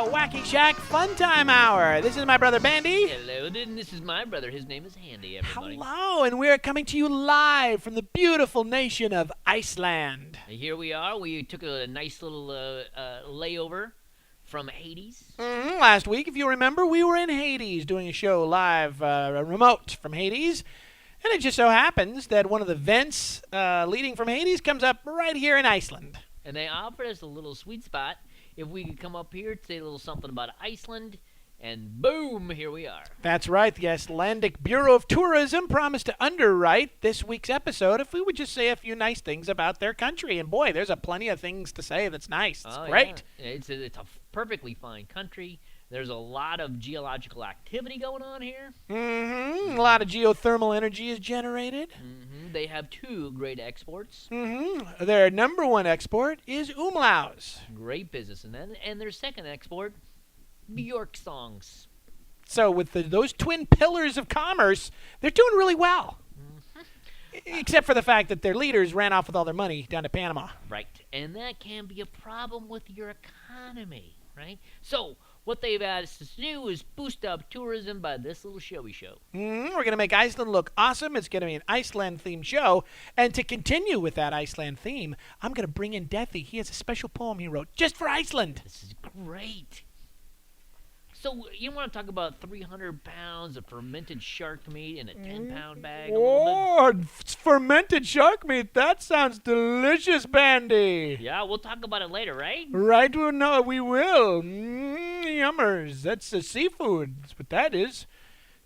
Wackyshack Funtime Hour. This is my brother Bandy. Hello, and this is my brother. His name is Handy, everybody. Hello, and we're coming to you live from the beautiful nation of Iceland. Here we are. We took a nice little layover from Hades. Last week, if you remember, we were in Hades doing a show live, remote from Hades. And it just so happens that one of the vents leading from Hades comes up right here in Iceland. And they offered us a little sweet spot if we could come up here, say a little something about Iceland, and boom, here we are. That's right. The Icelandic Bureau of Tourism promised to underwrite this week's episode if we would just say a few nice things about their country. And boy, there's a plenty of things to say that's nice. It's great. Yeah. It's a perfectly fine country. There's a lot of geological activity going on here. A lot of geothermal energy is generated. They have two great exports. Their number one export is umlauts. Great business. And their second export, Bjork songs. So with those twin pillars of commerce, they're doing really well. Except for the fact that their leaders ran off with all their money down to Panama. Right. And that can be a problem with your economy, right? So what they've asked us to do is boost up tourism by this little showy show. We're going to make Iceland look awesome. It's going to be an Iceland-themed show. And to continue with that Iceland theme, I'm going to bring in Deathy. He has a special poem he wrote just for Iceland. This is great. So you want to talk about 300 pounds of fermented shark meat in a 10-pound bag? It's fermented shark meat. That sounds delicious, Bandy. Yeah, we'll talk about it later, right? Right, no, we will. Yummers. That's seafood. That's what that is.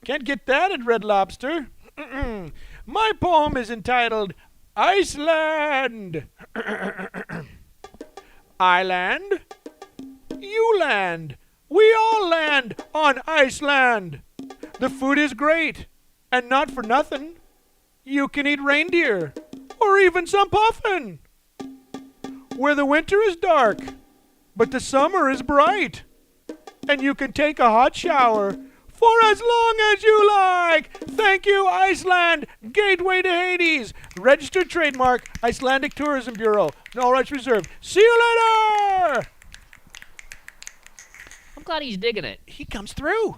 Can't get that at Red Lobster. My poem is entitled Iceland. I land. You land. We all land on Iceland. The food is great, and not for nothing. You can eat reindeer, or even some puffin. Where the winter is dark, but the summer is bright. And you can take a hot shower for as long as you like. Thank you, Iceland. Gateway to Hades. Registered trademark, Icelandic Tourism Bureau. All rights reserved. See you later. I'm glad he's digging it. He comes through.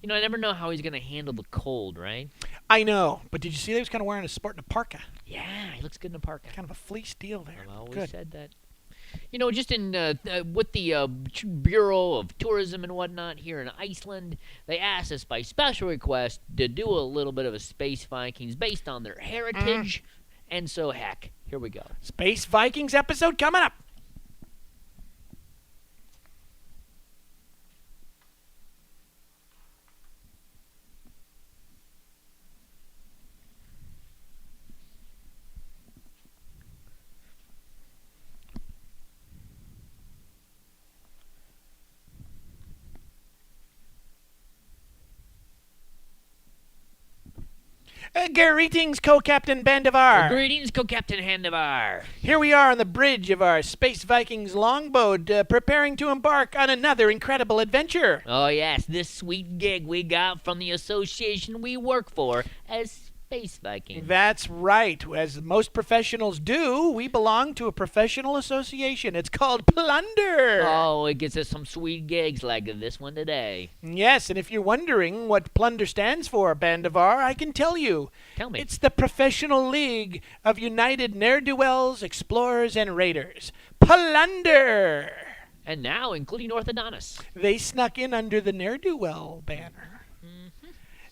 You know, I never know how he's going to handle the cold, right? I know, but did you see that he was kind of wearing sporting a parka? Yeah, he looks good in a parka. Kind of a fleece deal there. I've always Good. said that. You know, just in with the Bureau of Tourism and whatnot here in Iceland, they asked us by special request to do a little bit of a Space Vikings based on their heritage. And so, heck, here we go. Space Vikings episode coming up. Greetings, Co-Captain Bandivar. Greetings, Co-Captain Handivar. Here we are on the bridge of our Space Vikings longboat, preparing to embark on another incredible adventure. Oh, yes, this sweet gig we got from the association we work for as Space Vikings. That's right. As most professionals do, we belong to a professional association. It's called Plunder. Oh, it gets us some sweet gigs like this one today. Yes, and if you're wondering what Plunder stands for, Bandivar, I can tell you. Tell me. It's the Professional League of United Ne'er-Do-Wells, Explorers, and Raiders. Plunder! And now, including orthodontists. They snuck in under the Ne'er-Do-Well banner.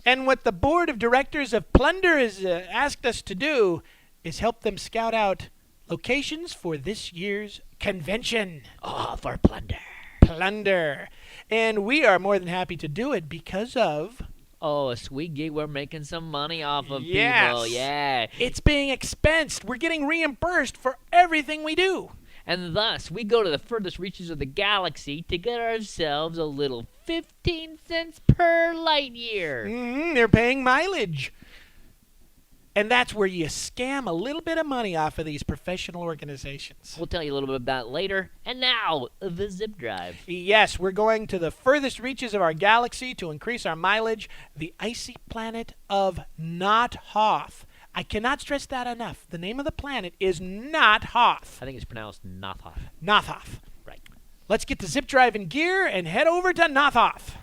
And what the board of directors of Plunder has asked us to do is help them scout out locations for this year's convention. Oh, for Plunder. Plunder. And we are more than happy to do it because of... Oh, a sweet gig we're making some money off of Yes. people. Yeah. It's being expensed. We're getting reimbursed for everything we do. And thus, we go to the furthest reaches of the galaxy to get ourselves a little 15 cents per light year. They're paying mileage. And that's where you scam a little bit of money off of these professional organizations. We'll tell you a little bit about that later. And now, the zip drive. Yes, we're going to the furthest reaches of our galaxy to increase our mileage, the icy planet of Not Hoth. I cannot stress that enough. The name of the planet is Not Hoth. I think it's pronounced Nothoth. Nothoth. Right. let's get the zip drive in gear and head over to Nothoth.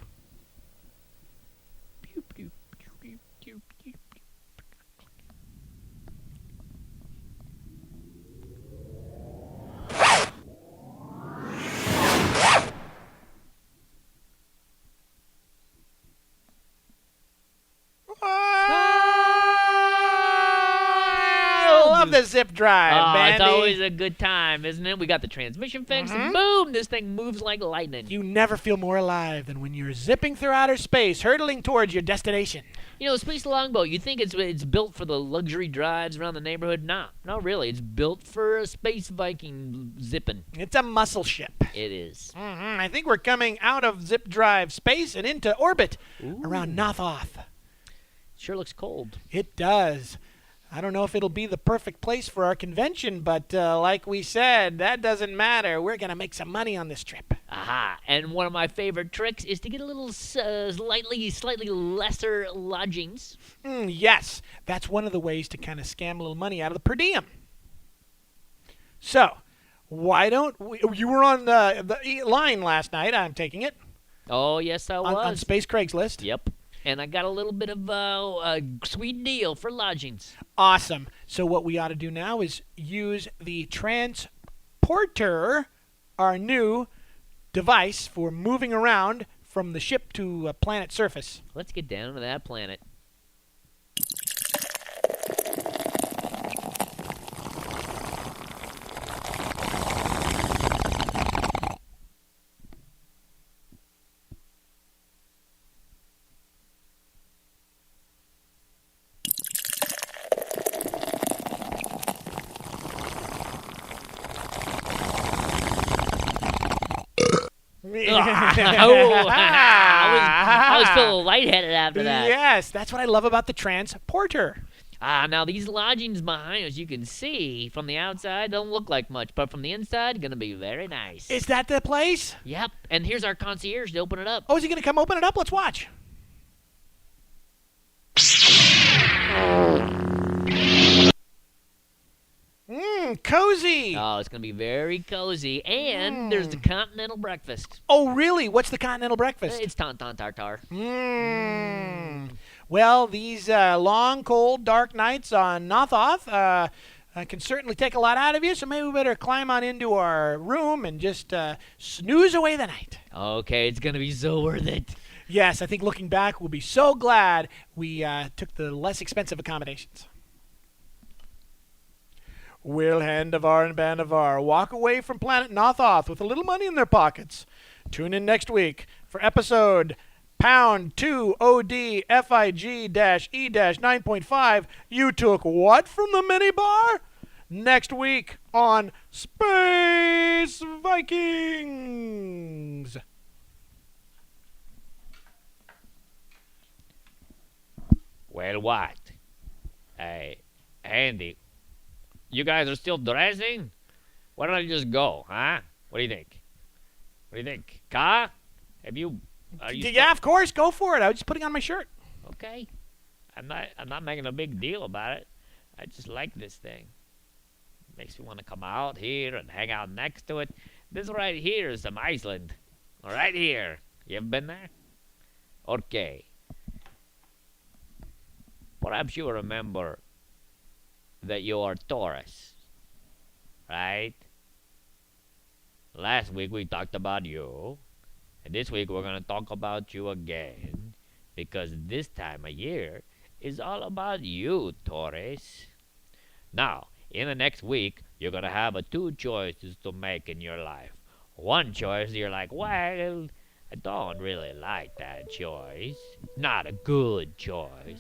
I love the zip drive, Bandy. It's always a good time, isn't it? We got the transmission fixed, and boom, this thing moves like lightning. You never feel more alive than when you're zipping through outer space, hurtling towards your destination. You know, Space Longboat, you think it's built for the luxury drives around the neighborhood? Not really. It's built for a space Viking zipping. It's a muscle ship. It is. I think we're coming out of zip drive space and into orbit around Nothoth. Sure looks cold. It does. I don't know if it'll be the perfect place for our convention, but like we said, that doesn't matter. We're going to make some money on this trip. Aha. And one of my favorite tricks is to get a little slightly lesser lodgings. Yes, that's one of the ways to kind of scam a little money out of the per diem. So, why don't we... You were on the line last night, I'm taking it. Oh, yes, I was. On Space Craigslist. Yep. And I got a little bit of a sweet deal for lodgings. Awesome. So what we ought to do now is use the transporter, our new device for moving around from the ship to a planet surface. Let's get down to that planet. I was feeling lightheaded after that. Yes, that's what I love about the transporter. Now these lodgings behind us, you can see from the outside, don't look like much, but from the inside, gonna be very nice. Is that the place? Yep, and here's our concierge to open it up. Oh, is he gonna come open it up? Let's watch. Cozy. Oh, it's going to be very cozy. And there's the continental breakfast. Oh, really? What's the continental breakfast? It's tauntaun tartare. Well, these long, cold, dark nights on Nothoth can certainly take a lot out of you, so maybe we better climb on into our room and just snooze away the night. Okay, it's going to be so worth it. Yes, I think looking back, we'll be so glad we took the less expensive accommodations. Will Handavar and Bandavar walk away from planet Nothoth with a little money in their pockets? Tune in next week for episode Pound 2 OD FIG-E-9.5. You took what from the minibar? Next week on Space Vikings. Well, what? Hey, Andy. You guys are still dressing? Why don't I just go, huh? What do you think? What do you think? Ka? Have you... Yeah, of course. Go for it. I was just putting on my shirt. Okay. I'm not making a big deal about it. I just like this thing. Makes me want to come out here and hang out next to it. This right here is some Iceland. Right here. You ever been there? Okay. Perhaps you remember that you are Taurus, right? Last week we talked about you, and this week we're going to talk about you again, because this time of year is all about you, Taurus. Now, in the next week, you're going to have two choices to make in your life. One choice, you're like, well, I don't really like that choice. Not a good choice.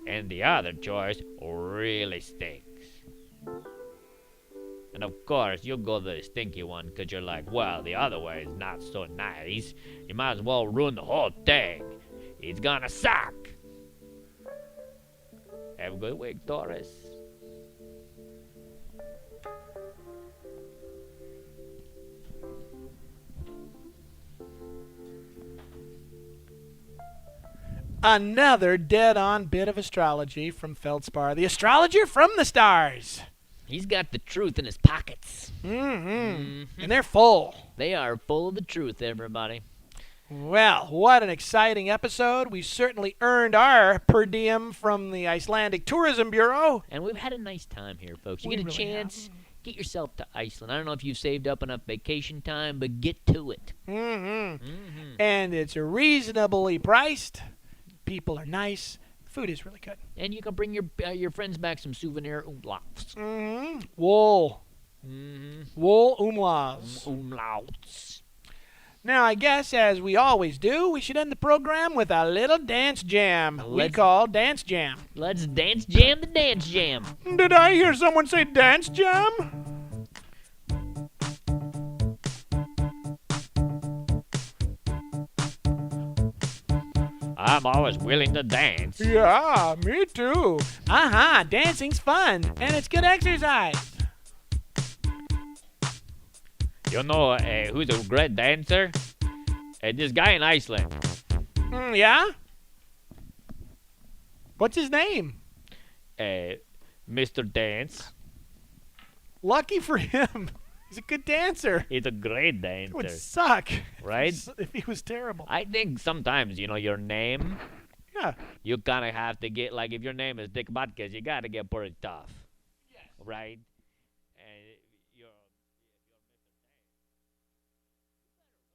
And the other choice really stinks. And of course, you'll go the stinky one because you're like, well, the other way is not so nice. You might as well ruin the whole thing. It's gonna suck. Have a good week, Taurus. Another dead-on bit of astrology from Feldspar, the astrologer from the stars. He's got the truth in his pockets. And they're full. They are full of the truth, everybody. Well, what an exciting episode. We certainly earned our per diem from the Icelandic Tourism Bureau. And we've had a nice time here, folks. You We get a really chance, get yourself to Iceland. I don't know if you've saved up enough vacation time, but get to it. And it's reasonably priced. People are nice. Food is really good. And you can bring your friends back some souvenir umlauts. Wool. Wool umlaws. Umlauts. Now, I guess, as we always do, we should end the program with a little dance jam we call Dance Jam. Let's dance jam the dance jam. Did I hear someone say dance jam? I'm always willing to dance. Yeah, me too. Dancing's fun, and it's good exercise. You know who's a great dancer? This guy in Iceland. Yeah? What's his name? Mr. Dance. Lucky for him. He's a good dancer. He's a great It dancer. would suck. Right? If he was terrible. I think sometimes, your name, Yeah. you kind of have to get, like, if your name is Dick Butkus, you got to get pretty tough. Right?